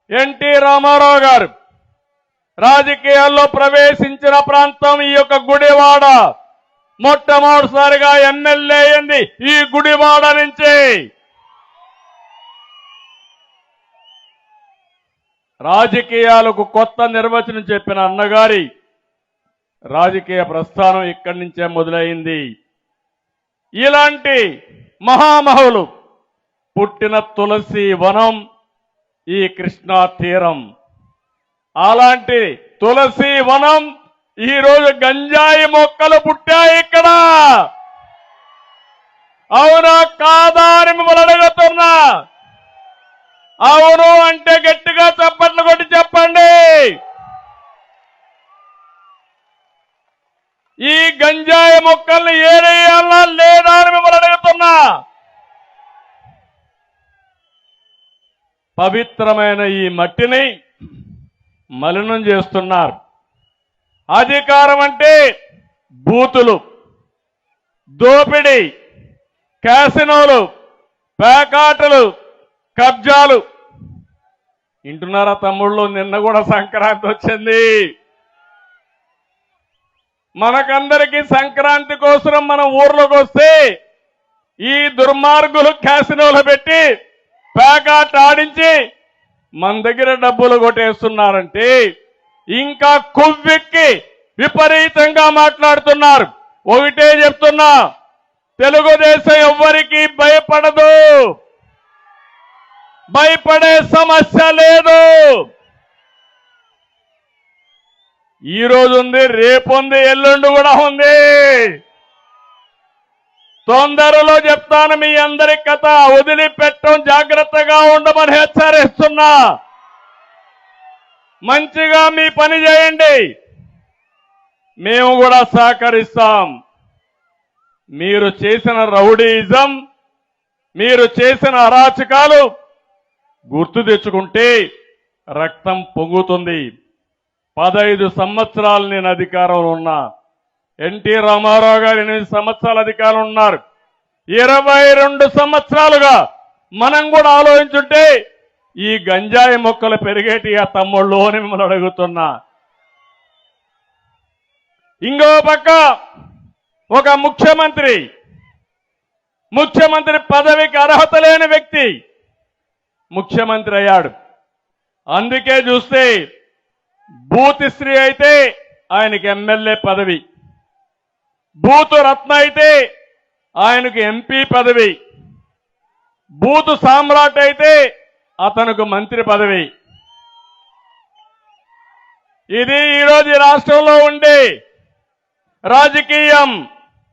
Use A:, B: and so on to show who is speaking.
A: NT Ramarao గారు రాజకీయాల్లో ప్రవేశించిన ప్రాంతం ఈ యొక్క గుడివాడ. మొట్టమొదటిసారిగా ఎమ్మెల్యే అయింది ఈ గుడివాడ నుంచి. రాజకీయాలకు కొత్త నిర్వచనం చెప్పిన అన్నగారి రాజకీయ ప్రస్థానం ఇక్కడి నుంచే మొదలైంది. ఇలాంటి మహామహులు పుట్టిన తులసి వనం ఈ కృష్ణా తీరం. అలాంటి తులసి వనం ఈరోజు గంజాయి మొక్కలు పుట్టాయి ఇక్కడ. అవునా కాదా అని మిమ్మల్ని అడుగుతున్నా. అవును అంటే గట్టిగా చప్పట్లు కొట్టి చెప్పండి. ఈ గంజాయి మొక్కల్ని ఏరేయాలా లేదా అని మిమ్మల్ని అడుగుతున్నా. పవిత్రమైన ఈ మట్టిని మలినం చేస్తున్నారు. అధికారం అంటే బూతులు, దోపిడీ, క్యాసినోలు, పేకాటలు, కబ్జాలు. వింటున్నారా తమ్ముళ్ళు? నిన్న కూడా సంక్రాంతి వచ్చింది. మనకందరికీ సంక్రాంతి కోసం మనం ఊర్లోకి వస్తే ఈ దుర్మార్గులు క్యాసినోలు పెట్టి పేకాట ఆడించి మన దగ్గర డబ్బులు కొట్టేస్తున్నారంటే ఇంకా కొవ్వెక్కి విపరీతంగా మాట్లాడుతున్నారు. ఒకటే చెప్తున్నా, తెలుగుదేశం ఎవ్వరికీ భయపడదు. భయపడే సమస్య లేదు. ఈ రోజు ఉంది, రేపు ఉంది, ఎల్లుండి కూడా ఉంది. తొందరలో చెప్తాను మీ అందరి కథ. వదిలిపెట్టం, జాగ్రత్తగా ఉండమని హెచ్చరిస్తున్నా. మంచిగా మీ పని చేయండి, మేము కూడా సహకరిస్తాం. మీరు చేసిన రౌడీయిజం, మీరు చేసిన అరాచకాలు గుర్తు తెచ్చుకుంటే రక్తం పొంగుతుంది. 15 సంవత్సరాలు నేను అధికారంలో ఉన్నా. ఎన్టీ రామారావు గారు 8 సంవత్సరాల అధికారంలో ఉన్నారు. 22 సంవత్సరాలుగా మనం కూడా ఆలోచించుంటే ఈ గంజాయి మొక్కలు పెరిగేటి ఆ తమ్ముళ్ళు అని మిమ్మల్ని అడుగుతున్నా. ఇంకో పక్క ఒక ముఖ్యమంత్రి పదవికి అర్హత లేని వ్యక్తి ముఖ్యమంత్రి అయ్యాడు. అందుకే చూస్తే బూతిశ్రీ అయితే ఆయనకి ఎమ్మెల్యే పదవి, బూతు రత్న అయితే ఆయనకు ఎంపీ పదవి, బూతు సామ్రాట్ అయితే అతనికి మంత్రి పదవి. ఇది ఈరోజు రాష్ట్రంలో ఉండే రాజకీయం.